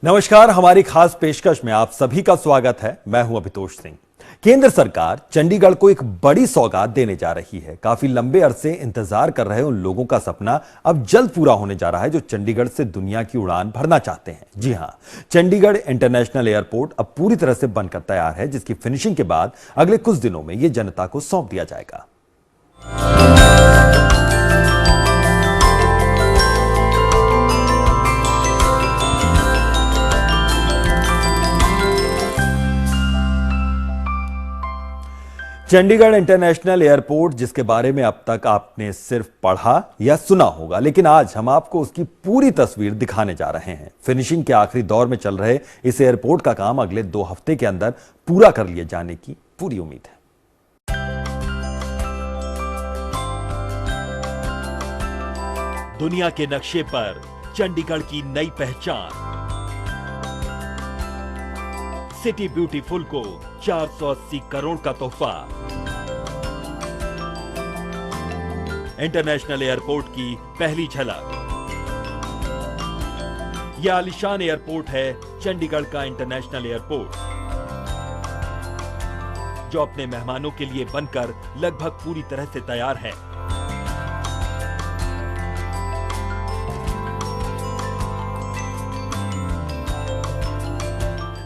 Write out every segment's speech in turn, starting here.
नमस्कार, हमारी खास पेशकश में आप सभी का स्वागत है। मैं हूं अभितोष सिंह। केंद्र सरकार चंडीगढ़ को एक बड़ी सौगात देने जा रही है। काफी लंबे अरसे इंतजार कर रहे उन लोगों का सपना अब जल्द पूरा होने जा रहा है जो चंडीगढ़ से दुनिया की उड़ान भरना चाहते हैं। जी हां, चंडीगढ़ इंटरनेशनल एयरपोर्ट अब पूरी तरह से बनकर तैयार है, जिसकी फिनिशिंग के बाद अगले कुछ दिनों में यह जनता को सौंप दिया जाएगा। चंडीगढ़ इंटरनेशनल एयरपोर्ट, जिसके बारे में अब तक आपने सिर्फ पढ़ा या सुना होगा, लेकिन आज हम आपको उसकी पूरी तस्वीर दिखाने जा रहे हैं। फिनिशिंग के आखिरी दौर में चल रहे इस एयरपोर्ट का काम अगले 2 हफ्ते के अंदर पूरा कर लिए जाने की पूरी उम्मीद है। दुनिया के नक्शे पर चंडीगढ़ की नई पहचान। सिटी ब्यूटीफुल को 480 करोड़ का तोहफा। इंटरनेशनल एयरपोर्ट की पहली झलक। यह आलीशान एयरपोर्ट है चंडीगढ़ का इंटरनेशनल एयरपोर्ट, जो अपने मेहमानों के लिए बनकर लगभग पूरी तरह से तैयार है।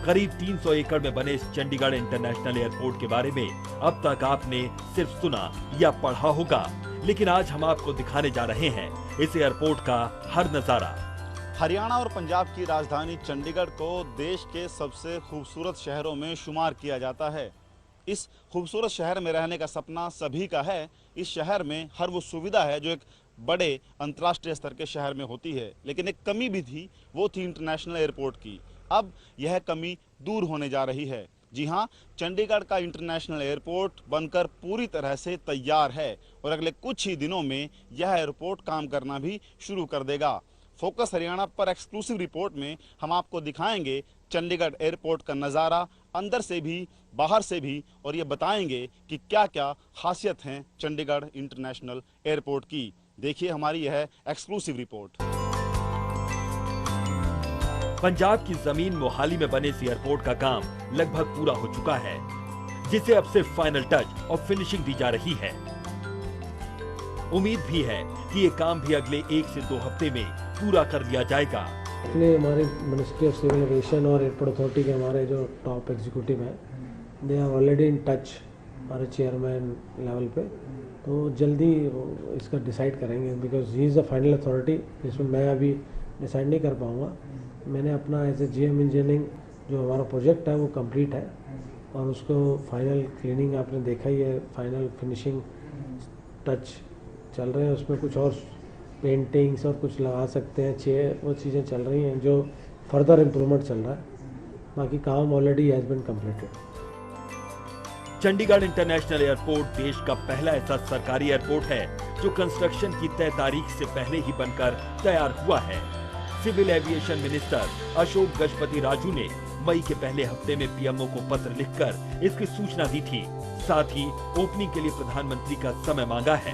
करीब 300 एकड़ में बने इस चंडीगढ़ इंटरनेशनल एयरपोर्ट के बारे में अब तक आपने सिर्फ सुना या पढ़ा होगा, लेकिन आज हम आपको दिखाने जा रहे हैं इस एयरपोर्ट का हर नजारा। हरियाणा और पंजाब की राजधानी चंडीगढ़ को देश के सबसे खूबसूरत शहरों में शुमार किया जाता है। इस खूबसूरत शहर में रहने का सपना सभी का है। इस शहर में हर वो सुविधा है जो एक बड़े अंतर्राष्ट्रीय स्तर के शहर में होती है, लेकिन एक कमी भी थी, वो थी इंटरनेशनल एयरपोर्ट की। अब यह कमी दूर होने जा रही है। जी हां, चंडीगढ़ का इंटरनेशनल एयरपोर्ट बनकर पूरी तरह से तैयार है और अगले कुछ ही दिनों में यह एयरपोर्ट काम करना भी शुरू कर देगा। फोकस हरियाणा पर एक्सक्लूसिव रिपोर्ट में हम आपको दिखाएंगे चंडीगढ़ एयरपोर्ट का नज़ारा, अंदर से भी बाहर से भी, और ये बताएंगे कि क्या क्या खासियत हैं चंडीगढ़ इंटरनेशनल एयरपोर्ट की। देखिए हमारी यह एक्सक्लूसिव रिपोर्ट। पंजाब की जमीन मोहाली में बने इस एयरपोर्ट का काम लगभग पूरा हो चुका है, जिसे अब सिर्फ फाइनल टच और फिनिशिंग दी जा रही है। उम्मीद भी है कि ये काम भी अगले 1 से 2 हफ्ते में पूरा कर लिया जाएगा। इसलिए हमारे मिनिस्ट्री ऑफ सिविल एविएशन और एयरपोर्ट अथॉरिटी के हमारे जो टॉप एग्जीक्यूटिव हैं, they are already in touch हमारे चेयरमैन लेवल पे, तो जल्दी इसका डिसाइड करेंगे, because he is the final authority. जिसमें मैं अभी डिसाइड नहीं कर पाऊँगा। मैंने अपना एज ए जीएम इंजीनियरिंग जो हमारा प्रोजेक्ट है वो कंप्लीट है और उसको फाइनल क्लीनिंग आपने देखा ही है, फाइनल फिनिशिंग टच चल रहे हैं। उसमें कुछ और पेंटिंग्स और कुछ लगा सकते हैं, चेयर, वो चीज़ें चल रही हैं जो फर्दर इम्प्रूवमेंट चल रहा है। बाकी काम already has been completed. Chandigarh international airport देश का पहला ऐसा सरकारी एयरपोर्ट है जो कंस्ट्रक्शन की तय तारीख से पहले ही बनकर तैयार हुआ है। Civil aviation minister Ashok Gajapathi Raju ने मई के पहले हफ्ते में पीएमओ को पत्र लिखकर इसकी सूचना दी थी। साथ ही ओपनिंग के लिए प्रधानमंत्री का समय मांगा है।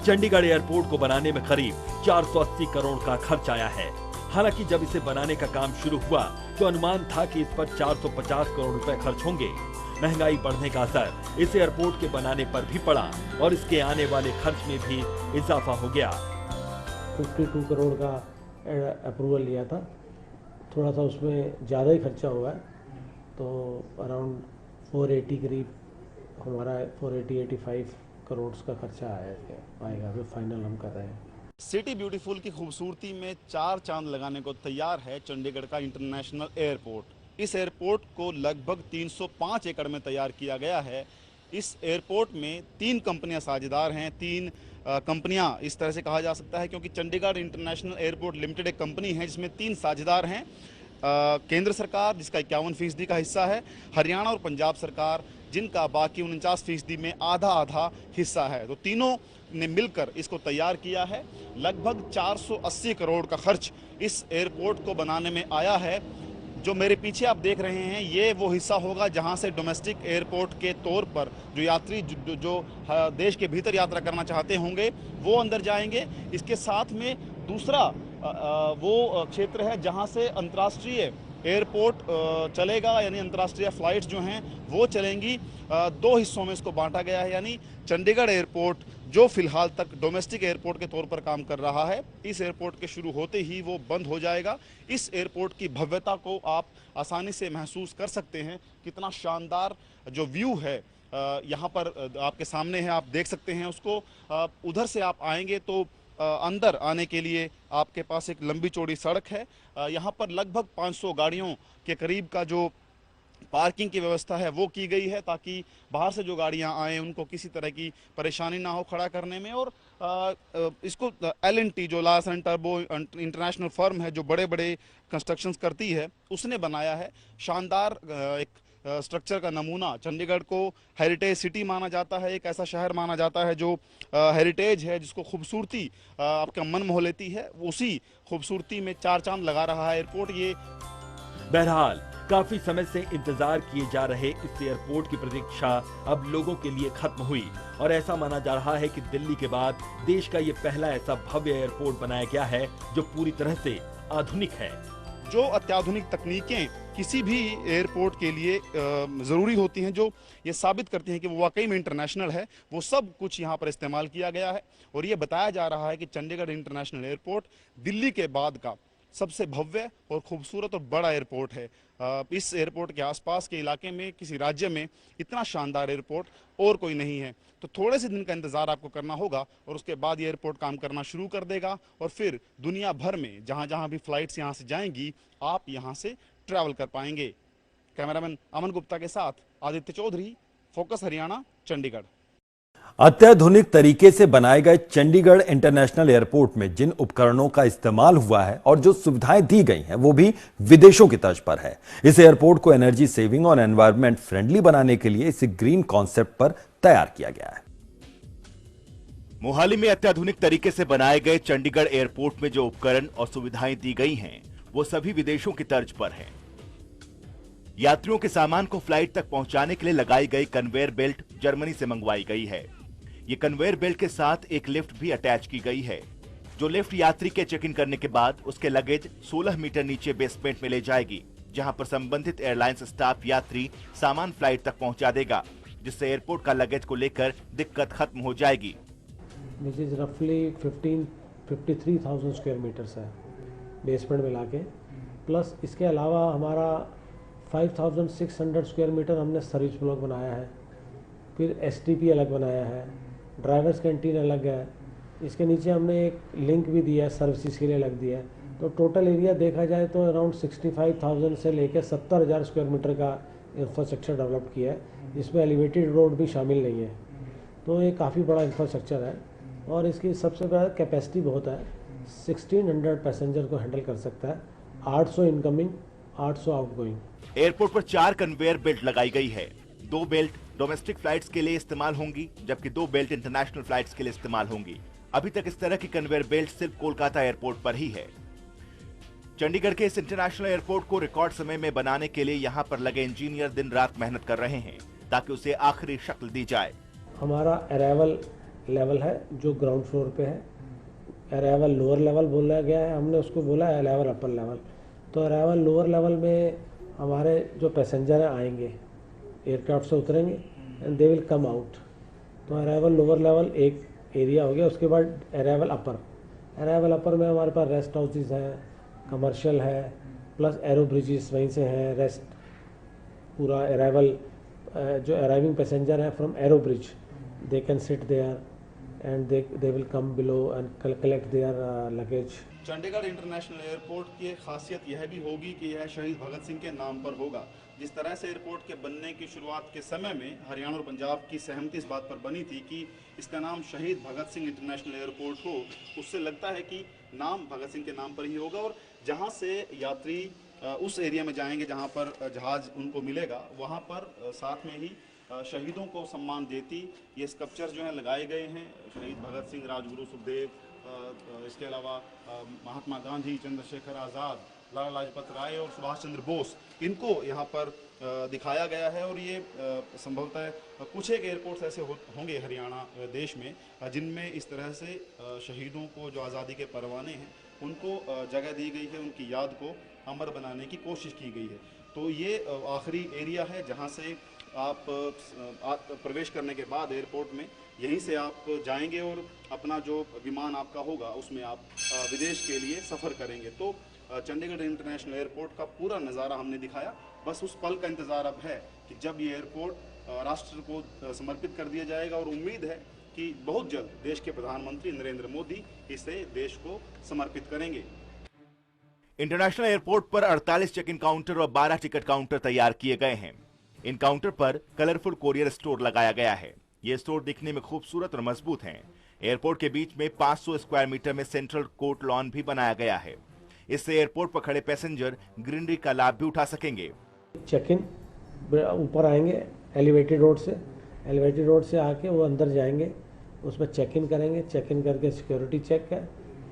चंडीगढ़ एयरपोर्ट को बनाने में करीब 480 करोड़ का खर्च आया है। हालांकि जब इसे बनाने का काम शुरू हुआ तो अनुमान था कि इस पर 450 करोड़ रुपए खर्च होंगे। महंगाई बढ़ने का असर इस एयरपोर्ट के बनाने पर भी पड़ा और इसके आने वाले खर्च में भी इजाफा हो गया। 52 करोड़ का अप्रूवल लिया था, थोड़ा सा उसमें ज़्यादा ही खर्चा हुआ है, तो अराउंड 480 करीब हमारा 480-85 करोड़ का खर्चा आएगा जो फाइनल हम कर रहे हैं। सिटी ब्यूटीफुल की खूबसूरती में 4 चांद लगाने को तैयार है चंडीगढ़ का इंटरनेशनल एयरपोर्ट। इस एयरपोर्ट को लगभग 305 एकड़ में तैयार किया गया है। इस एयरपोर्ट में 3 कंपनियां साझेदार हैं। 3 कंपनियां इस तरह से कहा जा सकता है क्योंकि चंडीगढ़ इंटरनेशनल एयरपोर्ट लिमिटेड एक कंपनी है जिसमें 3 साझेदार हैं। केंद्र सरकार जिसका 51% का हिस्सा है, हरियाणा और पंजाब सरकार जिनका बाकी 49% में आधा हिस्सा है। तो तीनों ने मिलकर इसको तैयार किया है। लगभग 480 करोड़ का खर्च इस एयरपोर्ट को बनाने में आया है। जो मेरे पीछे आप देख रहे हैं ये वो हिस्सा होगा जहां से डोमेस्टिक एयरपोर्ट के तौर पर जो यात्री जो देश के भीतर यात्रा करना चाहते होंगे वो अंदर जाएंगे। इसके साथ में दूसरा वो क्षेत्र है जहां से अंतर्राष्ट्रीय एयरपोर्ट चलेगा, यानी अंतर्राष्ट्रीय फ्लाइट्स जो हैं वो चलेंगी। दो हिस्सों में इसको बांटा गया है, यानी चंडीगढ़ एयरपोर्ट जो फिलहाल तक डोमेस्टिक एयरपोर्ट के तौर पर काम कर रहा है, इस एयरपोर्ट के शुरू होते ही वो बंद हो जाएगा। इस एयरपोर्ट की भव्यता को आप आसानी से महसूस कर सकते हैं। कितना शानदार जो व्यू है यहाँ पर आपके सामने है, आप देख सकते हैं उसको। उधर से आप आएंगे तो अंदर आने के लिए आपके पास एक लंबी चौड़ी सड़क है। यहाँ पर लगभग 500 गाड़ियों के करीब का जो पार्किंग की व्यवस्था है वो की गई है, ताकि बाहर से जो गाड़ियां आएँ उनको किसी तरह की परेशानी ना हो खड़ा करने में। और इसको L&T जो लार्सन टर्बो इंटरनेशनल फर्म है जो बड़े बड़े कंस्ट्रक्शंस करती है, उसने बनाया है। शानदार एक स्ट्रक्चर का नमूना। चंडीगढ़ को हेरिटेज सिटी माना जाता है, एक ऐसा शहर माना जाता है जो हेरिटेज है, जिसको खूबसूरती आपका मन मोह लेती है। उसी खूबसूरती में चार चांद लगा रहा है एयरपोर्ट। ये बहरहाल काफी समय से इंतजार किए जा रहे इस एयरपोर्ट की प्रतीक्षा अब लोगों के लिए खत्म हुई और ऐसा माना जा रहा है कि दिल्ली के बाद देश का ये पहला ऐसा भव्य एयरपोर्ट बनाया गया है जो पूरी तरह से आधुनिक है। जो अत्याधुनिक तकनीकें किसी भी एयरपोर्ट के लिए ज़रूरी होती हैं, जो ये साबित करती हैं कि वो वाकई में इंटरनेशनल है, वो सब कुछ यहाँ पर इस्तेमाल किया गया है। और ये बताया जा रहा है कि चंडीगढ़ इंटरनेशनल एयरपोर्ट दिल्ली के बाद का सबसे भव्य और खूबसूरत और बड़ा एयरपोर्ट है। इस एयरपोर्ट के आसपास के इलाके में किसी राज्य में इतना शानदार एयरपोर्ट और कोई नहीं है। तो थोड़े से दिन का इंतजार आपको करना होगा और उसके बाद ये एयरपोर्ट काम करना शुरू कर देगा और फिर दुनिया भर में जहां जहां भी फ्लाइट्स यहां से जाएंगी, आप यहां से ट्रैवल कर पाएंगे। कैमरामैन अमन गुप्ता के साथ आदित्य चौधरी, फोकस हरियाणा, चंडीगढ़। अत्याधुनिक तरीके से बनाए गए चंडीगढ़ इंटरनेशनल एयरपोर्ट में जिन उपकरणों का इस्तेमाल हुआ है और जो सुविधाएं दी गई हैं वो भी विदेशों की तर्ज पर है। इस एयरपोर्ट को एनर्जी सेविंग और एनवायरनमेंट फ्रेंडली बनाने के लिए इसे ग्रीन कॉन्सेप्ट पर तैयार किया गया है। मोहाली में अत्याधुनिक तरीके से बनाए गए चंडीगढ़ एयरपोर्ट में जो उपकरण और सुविधाएं दी गई हैं वो सभी विदेशों की तर्ज पर है। यात्रियों के सामान को फ्लाइट तक पहुंचाने के लिए लगाई गई कन्वेयर बेल्ट जर्मनी से मंगवाई गई है। ये कन्वेयर बेल्ट के साथ एक लिफ्ट भी अटैच की गई है, जो लिफ्ट यात्री के चेक इन करने के बाद उसके लगेज 16 मीटर नीचे बेसमेंट में ले जाएगी, जहां पर संबंधित एयरलाइंस स्टाफ यात्री सामान फ्लाइट तक पहुंचा देगा, जिससे एयरपोर्ट का लगेज को लेकर दिक्कत खत्म हो जाएगी। विच इज़ रफली 53,000 स्क्वायर मीटर्स है बेसमेंट मिला के, प्लस इसके अलावा हमारा 5,600 स्क्वायर मीटर हमने सर्विस ब्लॉक बनाया है, फिर STP अलग बनाया है, ड्राइवर्स कैंटीन अलग है, इसके नीचे हमने एक लिंक भी दिया है, सर्विसेज के लिए अलग दिया है। तो टोटल एरिया देखा जाए तो अराउंड 65,000 से लेकर 70,000 स्क्वायर मीटर का इंफ्रास्ट्रक्चर डेवलप किया है, जिसमें एलिवेटेड रोड भी शामिल नहीं है। तो ये काफ़ी बड़ा इंफ्रास्ट्रक्चर है और इसकी सबसे बड़ा कैपेसिटी बहुत है, 1600 पैसेंजर को हैंडल कर सकता है, 800 इनकमिंग, 800 आउटगोइंग। एयरपोर्ट पर 4 कन्वेयर बेल्ट लगाई गई है। 2 बेल्ट डोमेस्टिक फ्लाइट्स के लिए इस्तेमाल होंगी, जबकि 2 बेल्ट इंटरनेशनल फ्लाइट्स के लिए इस्तेमाल होंगी। अभी तक इस तरह की कन्वेयर बेल्ट सिर्फ कोलकाता एयरपोर्ट पर ही है। चंडीगढ़ के इस इंटरनेशनल एयरपोर्ट को रिकॉर्ड समय में बनाने के लिए यहाँ पर लगे इंजीनियर दिन रात मेहनत कर रहे हैं, ताकि उसे आखिरी शक्ल दी जाए। हमारा अराइवल लेवल है जो ग्राउंड फ्लोर पे है, अराइवल लोअर लेवल बोला गया है, हमने उसको बोला है अराइवल अपर लेवल। तो अराइवल लोअर लेवल में हमारे जो पैसेंजर आएंगे एयरक्राफ्ट से उतरेंगे and they will come out. तो अराइवल लोअर लेवल एक एरिया हो गया। उसके बाद अराइवल अपर में हमारे पास रेस्ट हाउसेज हैं, कमर्शियल है, प्लस एरो ब्रिजेस वहीं से हैं, रेस्ट पूरा अराइवल जो अराइविंग पैसेंजर है from aero bridge they can sit there and they will come below and collect their luggage. Chandigarh international airport की एक खासियत यह भी होगी कि यह शहीद भगत सिंह के नाम पर होगा। जिस तरह से एयरपोर्ट के बनने की शुरुआत के समय में हरियाणा और पंजाब की सहमति इस बात पर बनी थी कि इसका नाम शहीद भगत सिंह इंटरनेशनल एयरपोर्ट हो, उससे लगता है कि नाम भगत सिंह के नाम पर ही होगा। और जहां से यात्री उस एरिया में जाएंगे जहां पर जहाज उनको मिलेगा, वहां पर साथ में ही शहीदों को सम्मान देती ये स्कल्पचर जो हैं लगाए गए हैं। शहीद भगत सिंह, राजगुरु सुखदेव, इसके अलावा महात्मा गांधी, चंद्रशेखर आज़ाद, लाला लाजपत राय और सुभाष चंद्र बोस, इनको यहाँ पर दिखाया गया है। और ये संभवतः कुछ एक एयरपोर्ट्स ऐसे होंगे हरियाणा देश में जिनमें इस तरह से शहीदों को, जो आज़ादी के परवाने हैं, उनको जगह दी गई है, उनकी याद को अमर बनाने की कोशिश की गई है। तो ये आखिरी एरिया है जहाँ से आप प्रवेश करने के बाद एयरपोर्ट में यहीं से आप जाएंगे और अपना जो विमान आपका होगा उसमें आप विदेश के लिए सफ़र करेंगे। तो चंडीगढ़ इंटरनेशनल एयरपोर्ट का पूरा नज़ारा हमने दिखाया। बस उस पल का इंतज़ार अब है कि जब ये एयरपोर्ट राष्ट्र को समर्पित कर दिया जाएगा और उम्मीद है कि बहुत जल्द देश के प्रधानमंत्री नरेंद्र मोदी इसे देश को समर्पित करेंगे। इंटरनेशनल एयरपोर्ट पर 48 चेक इन काउंटर और 12 टिकट काउंटर तैयार किए गए हैं। इन काउंटर पर कलरफुल कोरियर स्टोर लगाया गया है। ये स्टोर दिखने में खूबसूरत और मजबूत हैं। एयरपोर्ट के बीच में 500 स्क्वायर मीटर में सेंट्रल कोर्ट लॉन भी बनाया गया है। इससे एयरपोर्ट पर खड़े पैसेंजर ग्रीनरी का लाभ भी उठा सकेंगे। चेक इन ऊपर आएंगे एलिवेटेड रोड से आके वो अंदर जाएंगे, उसमें चेक इन करेंगे। चेक इन करके सिक्योरिटी चेक है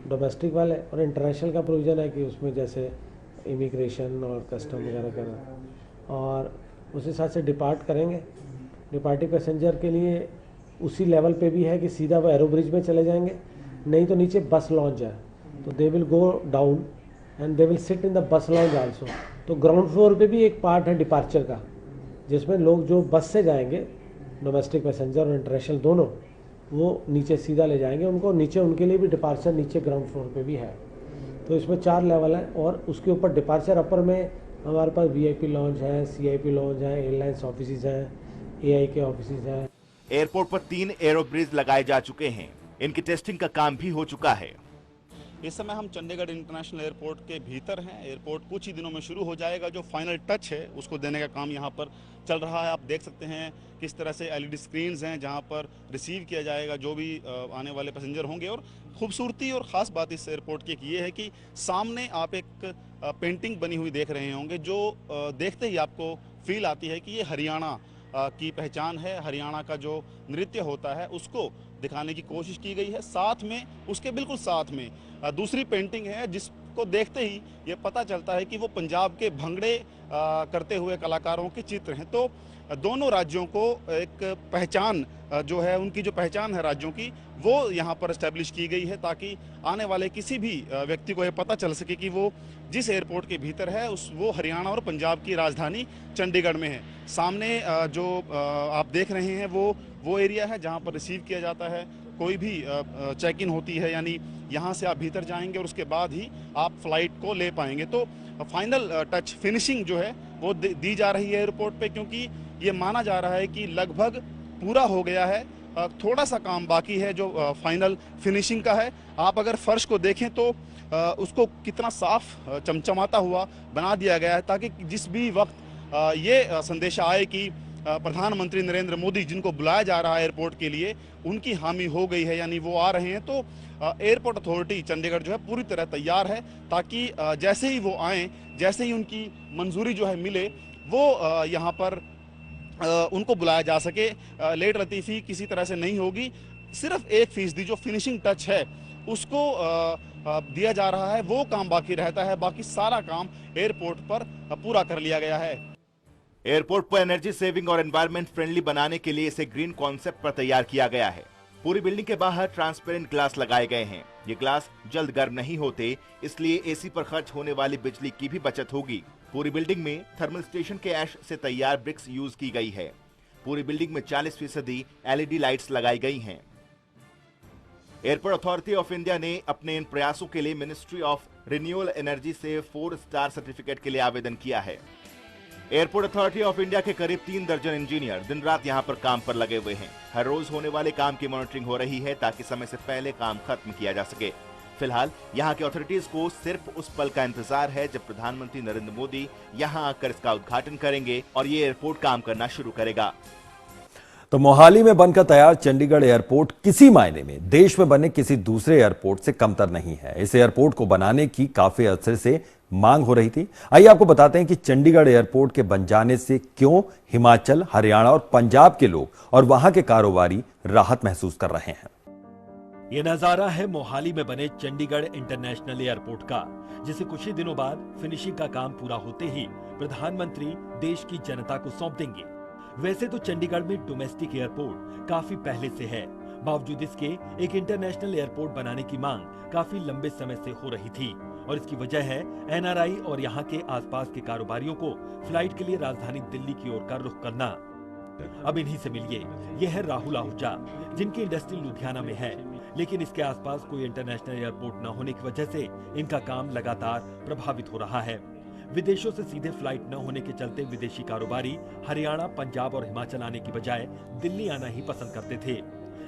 डोमेस्टिक वाले, और इंटरनेशनल का प्रोविज़न है कि उसमें जैसे इमिग्रेशन और कस्टम वगैरह करना, और उस हिसाब से डिपार्ट करेंगे। डिपार्टिंग पैसेंजर के लिए उसी लेवल पे भी है कि सीधा वो एरो ब्रिज में चले जाएंगे, नहीं तो नीचे बस लॉन्च है तो they will go down and they will sit in the bus launch also. तो ग्राउंड फ्लोर पे भी एक पार्ट है डिपार्चर का, जिसमें लोग जो बस से जाएंगे डोमेस्टिक पैसेंजर और इंटरनेशनल दोनों, वो नीचे सीधा ले जाएंगे उनको। नीचे उनके लिए भी डिपार्चर नीचे ग्राउंड फ्लोर पे भी है। तो इसमें 4 लेवल हैं, और उसके ऊपर डिपार्चर अपर में हमारे पास VIP लॉन्च है, CIP लॉन्च है, एयरलाइंस ऑफिस हैं, AI के ऑफिस हैं। एयरपोर्ट पर 3 एरो ब्रिज लगाए जा चुके हैं। इनकी टेस्टिंग का काम भी हो चुका है। इस समय हम चंडीगढ़ इंटरनेशनल एयरपोर्ट के भीतर हैं। एयरपोर्ट कुछ ही दिनों में शुरू हो जाएगा। जो फाइनल टच है उसको देने का काम यहाँ पर चल रहा है। आप देख सकते हैं किस तरह से LED स्क्रीन्स हैं जहाँ पर रिसीव किया जाएगा जो भी आने वाले पैसेंजर होंगे। और खूबसूरती और ख़ास बात इस एयरपोर्ट की ये है कि सामने आप एक पेंटिंग बनी हुई देख रहे होंगे, जो देखते ही आपको फील आती है कि ये हरियाणा की पहचान है। हरियाणा का जो नृत्य होता है उसको दिखाने की कोशिश की गई है। साथ में उसके बिल्कुल साथ में दूसरी पेंटिंग है जिसको देखते ही ये पता चलता है कि वो पंजाब के भंगड़े करते हुए कलाकारों के चित्र हैं। तो दोनों राज्यों को एक पहचान जो है, उनकी जो पहचान है राज्यों की, वो यहाँ पर एस्टेब्लिश की गई है ताकि आने वाले किसी भी व्यक्ति को ये पता चल सके कि वो जिस एयरपोर्ट के भीतर है वो हरियाणा और पंजाब की राजधानी चंडीगढ़ में है। सामने जो आप देख रहे हैं वो एरिया है जहाँ पर रिसीव किया जाता है। कोई भी चेक इन होती है, यानी यहाँ से आप भीतर जाएंगे और उसके बाद ही आप फ्लाइट को ले पाएंगे। तो फाइनल टच फिनिशिंग जो है वो दी जा रही है एयरपोर्ट पे, क्योंकि ये माना जा रहा है कि लगभग पूरा हो गया है। थोड़ा सा काम बाकी है जो फाइनल फिनिशिंग का है। आप अगर फर्श को देखें तो उसको कितना साफ चमचमाता हुआ बना दिया गया है ताकि जिस भी वक्त ये संदेशा आए कि प्रधानमंत्री नरेंद्र मोदी, जिनको बुलाया जा रहा है एयरपोर्ट के लिए, उनकी हामी हो गई है, यानी वो आ रहे हैं। तो एयरपोर्ट अथॉरिटी चंडीगढ़ जो है पूरी तरह तैयार है ताकि जैसे ही वो आएँ, जैसे ही उनकी मंजूरी जो है मिले, वो यहाँ पर उनको बुलाया जा सके। लेट लतीफ़ी किसी तरह से नहीं होगी। सिर्फ 1% जो फिनिशिंग टच है उसको दिया जा रहा है, वो काम बाकी रहता है। बाकी सारा काम एयरपोर्ट पर पूरा कर लिया गया है। एयरपोर्ट पर एनर्जी सेविंग और एनवायरमेंट फ्रेंडली बनाने के लिए इसे ग्रीन कॉन्सेप्ट पर तैयार किया गया है। पूरी बिल्डिंग के बाहर ट्रांसपेरेंट ग्लास लगाए गए हैं। ये ग्लास जल्द गर्म नहीं होते, इसलिए एसी पर खर्च होने वाली बिजली की भी बचत होगी। पूरी बिल्डिंग में थर्मल स्टेशन के ऐश से तैयार ब्रिक्स यूज की गई है। पूरी बिल्डिंग में 40% LED लाइट्स लगाई गई हैं। एयरपोर्ट अथॉरिटी ऑफ इंडिया ने अपने इन प्रयासों के लिए मिनिस्ट्री ऑफ रिन्यूएबल एनर्जी से 4 स्टार सर्टिफिकेट के लिए आवेदन किया है। एयरपोर्ट अथॉरिटी ऑफ इंडिया के करीब 3 दर्जन इंजीनियर दिन रात यहां पर काम पर लगे हुए हैं। हर रोज होने वाले काम की मॉनिटरिंग हो रही है ताकि समय से पहले काम खत्म किया जा सके। फिलहाल यहां की अथॉरिटीज को सिर्फ उस पल का इंतजार है जब प्रधानमंत्री नरेंद्र मोदी यहां आकर इसका उद्घाटन करेंगे और ये एयरपोर्ट काम करना शुरू करेगा। तो मोहाली में बनकर तैयार चंडीगढ़ एयरपोर्ट किसी मायने में देश में बने किसी दूसरे एयरपोर्ट से कमतर नहीं है। इस एयरपोर्ट को बनाने की काफी अरसे से मांग हो रही थी। आइए आपको बताते हैं कि चंडीगढ़ एयरपोर्ट के बन जाने से क्यों हिमाचल, हरियाणा और पंजाब के लोग और वहां के कारोबारी राहत महसूस कर रहे हैं। ये नजारा है मोहाली में बने चंडीगढ़ इंटरनेशनल एयरपोर्ट का, जिसे कुछ ही दिनों बाद फिनिशिंग का काम पूरा होते ही प्रधानमंत्री देश की जनता को सौंप देंगे। वैसे तो चंडीगढ़ में डोमेस्टिक एयरपोर्ट काफी पहले से है, बावजूद इसके एक इंटरनेशनल एयरपोर्ट बनाने की मांग काफी लंबे समय से हो रही थी और इसकी वजह है एनआरआई और यहाँ के आसपास के कारोबारियों को फ्लाइट के लिए राजधानी दिल्ली की ओर का रुख करना। अब इन्हीं से मिलिए, ये है राहुल आहूजा, जिनकी इंडस्ट्री लुधियाना में है, लेकिन इसके आसपास कोई इंटरनेशनल एयरपोर्ट न होने की वजह से इनका काम लगातार प्रभावित हो रहा है। विदेशों से सीधे फ्लाइट न होने के चलते विदेशी कारोबारी हरियाणा, पंजाब और हिमाचल आने की बजाय दिल्ली आना ही पसंद करते थे।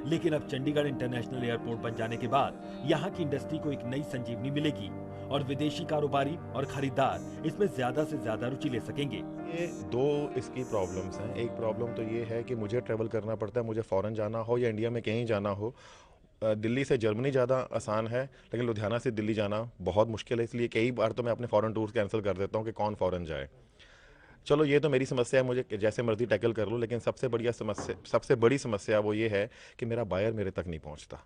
लेकिन अब चंडीगढ़ इंटरनेशनल एयरपोर्ट बन जाने के बाद यहाँ की इंडस्ट्री को एक नई संजीवनी मिलेगी और विदेशी कारोबारी और खरीदार इसमें ज्यादा से ज्यादा रुचि ले सकेंगे। ये दो इसकी प्रॉब्लम्स हैं। एक प्रॉब्लम तो ये है कि मुझे ट्रैवल करना पड़ता है, मुझे फॉरेन जाना हो या इंडिया में कहीं जाना हो। दिल्ली से जर्मनी ज़्यादा आसान है, लेकिन लुधियाना से दिल्ली जाना बहुत मुश्किल है। इसलिए कई बार तो मैं अपने फ़ॉरेन टूर्स कैंसिल कर देता हूँ कि कौन फ़ॉरेन जाए। चलो ये तो मेरी समस्या है, मुझे जैसे मर्जी टैकल कर लूँ, लेकिन सबसे बड़ी समस्या वो ये है कि मेरा बायर मेरे तक नहीं पहुँचता।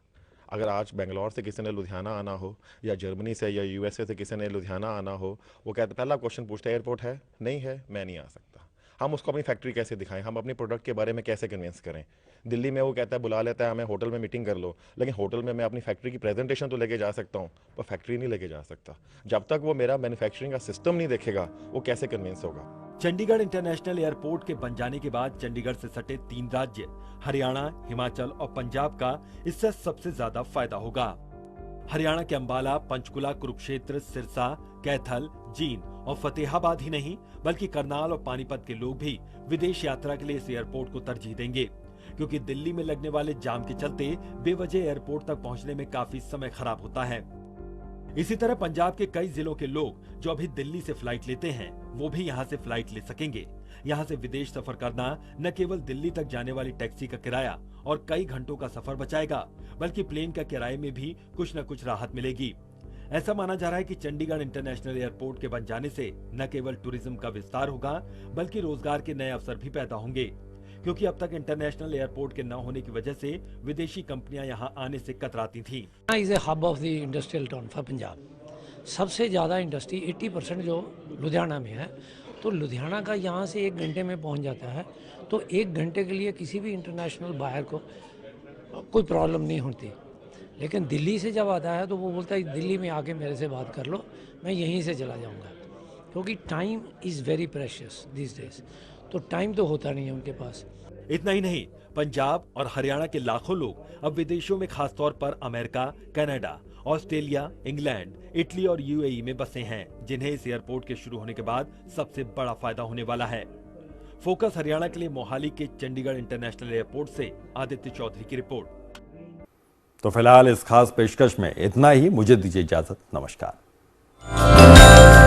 अगर आज बेंगलोर से किसी ने लुधियाना आना हो या जर्मनी से या यूएसए से किसी ने लुधियाना आना हो, वो कहते पहला क्वेश्चन पूछता है एयरपोर्ट है? नहीं है, मैं नहीं आ सकता। हम उसको अपनी फैक्ट्री कैसे दिखाएं, हम अपने प्रोडक्ट के बारे में कैसे कन्विंस करें? दिल्ली में वो कहता है, बुला लेता है हमें होटल में मीटिंग कर लो, लेकिन होटल में मैं अपनी फैक्ट्री की प्रेजेंटेशन तो लेके जा सकता हूँ, पर फैक्ट्री नहीं लेके जा सकता। जब तक वो मेरा मैन्युफैक्चरिंग का सिस्टम नहीं देखेगा, वो कैसे कन्विंस होगा? चंडीगढ़ इंटरनेशनल एयरपोर्ट के बन जाने के बाद चंडीगढ़ से सटे 3 राज्य हरियाणा, हिमाचल और पंजाब का इससे सबसे ज्यादा फायदा होगा। हरियाणा के अंबाला, पंचकुला, कुरुक्षेत्र, सिरसा, कैथल, जींद और फतेहाबाद ही नहीं बल्कि करनाल और पानीपत के लोग भी विदेश यात्रा के लिए इस एयरपोर्ट को तरजीह देंगे, क्योंकि दिल्ली में लगने वाले जाम के चलते बेवजह एयरपोर्ट तक पहुंचने में काफी समय खराब होता है। इसी तरह पंजाब के कई जिलों के लोग जो अभी दिल्ली से फ्लाइट लेते हैं, वो भी यहाँ से फ्लाइट ले सकेंगे। यहाँ से विदेश सफर करना न केवल दिल्ली तक जाने वाली टैक्सी का किराया और कई घंटों का सफर बचाएगा, बल्कि प्लेन का किराए में भी कुछ न कुछ राहत मिलेगी। ऐसा माना जा रहा है कि चंडीगढ़ इंटरनेशनल एयरपोर्ट के बन जाने से न केवल टूरिज्म का विस्तार होगा, बल्कि रोजगार के नए अवसर भी पैदा होंगे, क्योंकि अब तक इंटरनेशनल एयरपोर्ट के न होने की वजह से विदेशी कंपनियां यहां आने से कतराती थीं। Is a hub of the industrial town for Punjab. सबसे ज़्यादा इंडस्ट्री 80% जो लुधियाना में है, तो लुधियाना का यहाँ से 1 घंटे में पहुँच जाता है, तो 1 घंटे के लिए किसी भी इंटरनेशनल बायर को कोई प्रॉब्लम नहीं होती। लेकिन दिल्ली से जब आता है तो वो बोलता है दिल्ली में आके मेरे से बात कर लो, मैं यहीं से चला जाऊँगा, क्योंकि time is very precious this days. तो टाइम तो होता नहीं है उनके पास। इतना ही नहीं, पंजाब और हरियाणा के लाखों लोग अब विदेशों में खासतौर पर America, Canada, Australia, England, Italy और यूएई में बसे हैं, जिन्हें इस एयरपोर्ट के शुरू होने के बाद सबसे बड़ा फायदा होने वाला है। फोकस हरियाणा के लिए मोहाली के चंडीगढ़ इंटरनेशनल एयरपोर्ट से आदित्य चौधरी की रिपोर्ट। तो फिलहाल इस खास पेशकश में इतना ही। मुझे दीजिए इजाजत। नमस्कार।